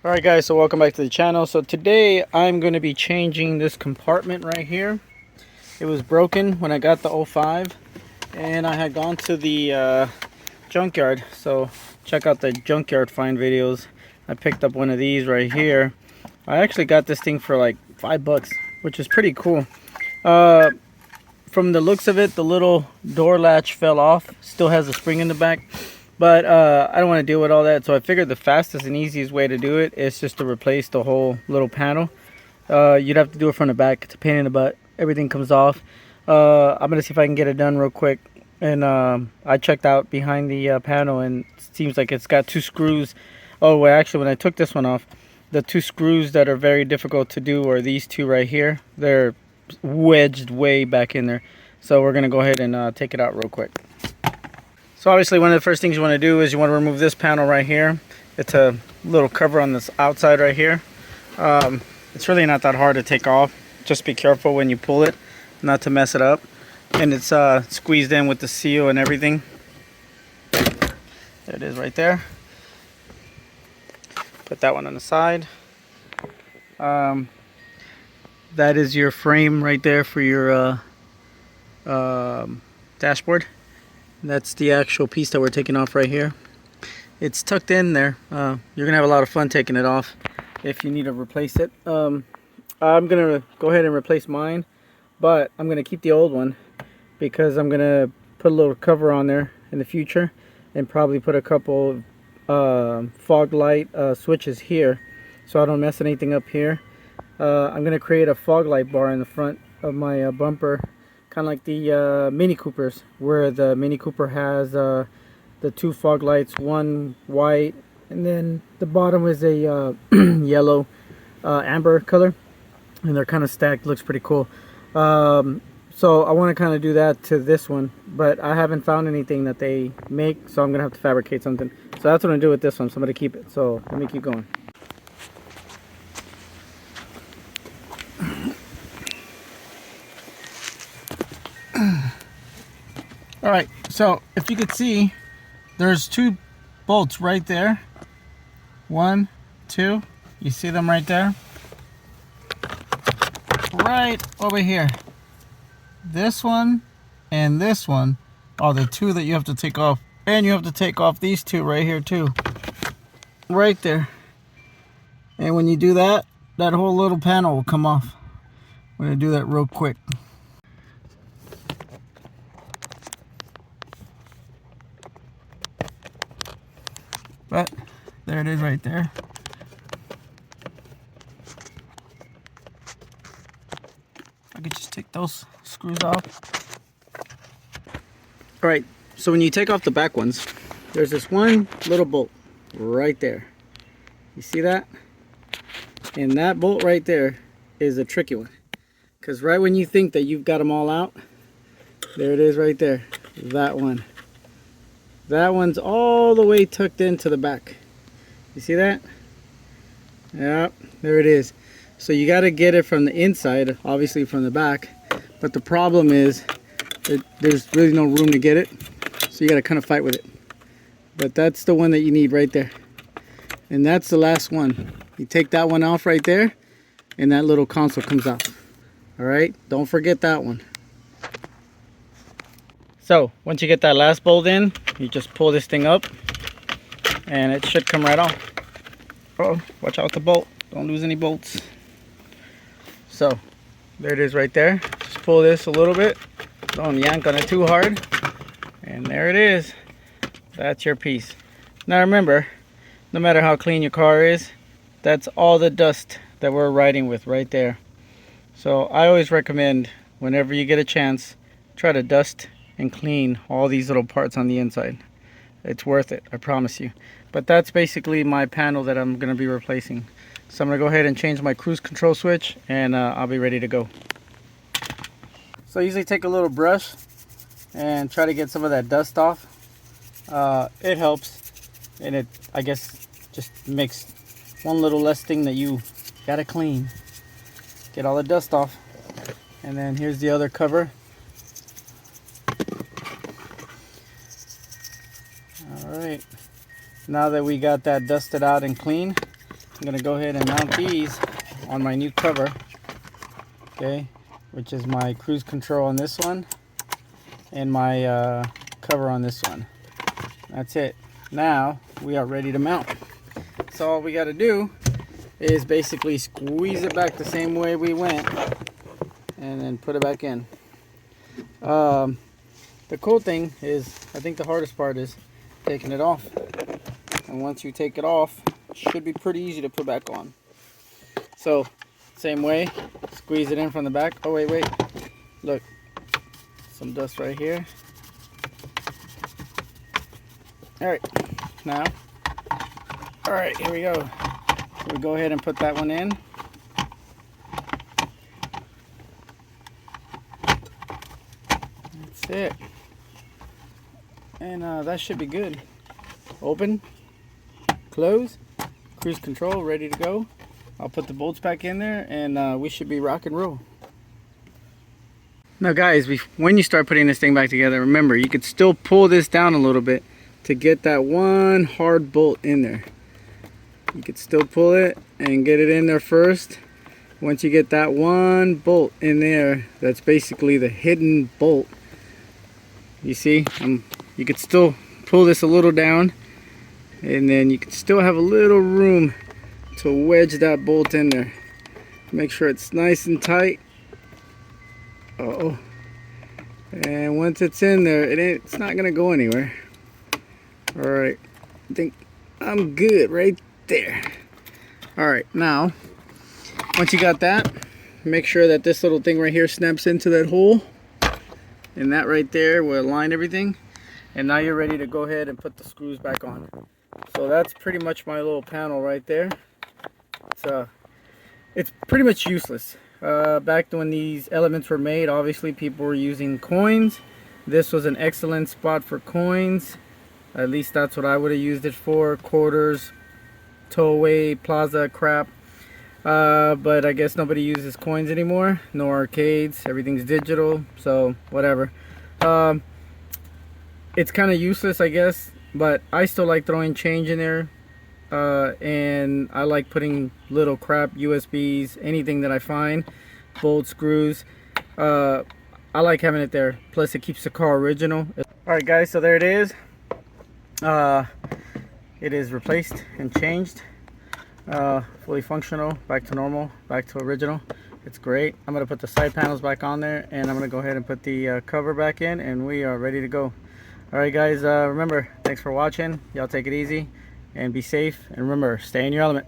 Alright guys, so welcome back to the channel. So today I'm going to be changing this compartment right here. It was broken when I got the 05 and I had gone to the junkyard. So check out the junkyard find videos. I picked up one of these right here. I actually got this thing for like $5, which is pretty cool. From the looks of it, the little door latch fell off. Still has a spring in the back. But I don't want to deal with all that, so I figured the fastest and easiest way to do it is just to replace the whole little panel. You'd have to do it from the back. It's a pain in the butt. Everything comes off. I'm going to see if I can get it done real quick. And I checked out behind the panel, and it seems like it's got two screws. Oh, well, actually, when I took this one off, the two screws that are very difficult to do are these two right here. They're wedged way back in there. So we're going to go ahead and take it out real quick. So obviously one of the first things you want to do is you want to remove this panel right here. It's a little cover on this outside right here. It's really not that hard to take off. Just be careful when you pull it, not to mess it up. And it's squeezed in with the seal and everything. There it is right there. Put that one on the side. That is your frame right there for your dashboard. That's the actual piece that we're taking off right here. It's tucked in there. You're gonna have a lot of fun taking it off if you need to replace it. I'm gonna go ahead and replace mine, but I'm gonna keep the old one because I'm gonna put a little cover on there in the future and probably put a couple fog light switches here so I don't mess anything up here. I'm gonna create a fog light bar in the front of my bumper, kind of like the Mini Coopers, where the Mini Cooper has the two fog lights, one white and then the bottom is a yellow amber color, and they're kind of stacked. Looks pretty cool. So I want to kind of do that to this one, but I haven't found anything that they make, so I'm gonna have to fabricate something. So that's what I'm gonna do with this one. So I'm gonna keep it. So let me keep going. Alright, so if you could see, there's two bolts right there. One, two. You see them right there? Right over here. This one and this one are the two that you have to take off. And you have to take off these two right here too. Right there. And when you do that, that whole little panel will come off. I'm going to do that real quick. But there it is right there. I could just take those screws off. Alright, so when you take off the back ones, there's this one little bolt right there. You see that? And that bolt right there is a tricky one. Because right when you think that you've got them all out, there it is right there. That one. That one's all the way tucked into the back. You see that? Yep, there it is. So you got to get it from the inside, obviously from the back. But the problem is that there's really no room to get it. So you got to kind of fight with it. But that's the one that you need right there. And that's the last one. You take that one off right there, and that little console comes out. Alright, don't forget that one. So once you get that last bolt in, you just pull this thing up and it should come right off. Oh, watch out the bolt. Don't lose any bolts. So there it is right there. Just pull this a little bit. Don't yank on it too hard. And there it is. That's your piece. Now remember, no matter how clean your car is, that's all the dust that we're riding with right there. So I always recommend, whenever you get a chance, try to dust and clean all these little parts on the inside. It's worth it, I promise you. But that's basically my panel that I'm going to be replacing. So I'm going to go ahead and change my cruise control switch, and I'll be ready to go. So I usually take a little brush and try to get some of that dust off. It helps, and it, I guess, just makes one little less thing that you gotta clean. Get all the dust off. And then here's the other cover. Alright, now that we got that dusted out and clean, I'm gonna go ahead and mount these on my new cover, okay, which is my cruise control on this one and my cover on this one. That's it. Now we are ready to mount. So all we got to do is basically squeeze it back the same way we went and then put it back in. The cool thing is, I think the hardest part is taking it off. And once you take it off, it should be pretty easy to put back on. So same way, squeeze it in from the back. Oh wait, look, some dust right here. All right, now, all right, here we go. So we go ahead and put that one in. That's it. And that should be good. Open, close, cruise control, ready to go. I'll put the bolts back in there and we should be rock and roll. Now guys, when you start putting this thing back together, remember you could still pull this down a little bit to get that one hard bolt in there. You could still pull it and get it in there first. Once you get that one bolt in there, that's basically the hidden bolt. You see, you could still pull this a little down, and then you could still have a little room to wedge that bolt in there. Make sure it's nice and tight. Uh-oh. And once it's in there, it's not gonna go anywhere. All right, I think I'm good right there. All right, now once you got that, make sure that this little thing right here snaps into that hole, and that right there will align everything. And now you're ready to go ahead and put the screws back on. So that's pretty much my little panel right there. It's pretty much useless. Back when these elements were made, obviously people were using coins. This was an excellent spot for coins. At least that's what I would have used it for. Quarters, tow-away, plaza crap. But I guess nobody uses coins anymore. No arcades. Everything's digital. So whatever. It's kind of useless, I guess. But I still like throwing change in there. And I like putting little crap, USBs, anything that I find. Bolts, screws. I like having it there. Plus it keeps the car original. Alright guys, so there it is. It is replaced and changed, fully functional, back to normal, back to original. It's great. I'm going to put the side panels back on there, and I'm going to go ahead and put the cover back in, and we are ready to go. Alright guys, remember, thanks for watching. Y'all take it easy and be safe, and remember, stay in your element.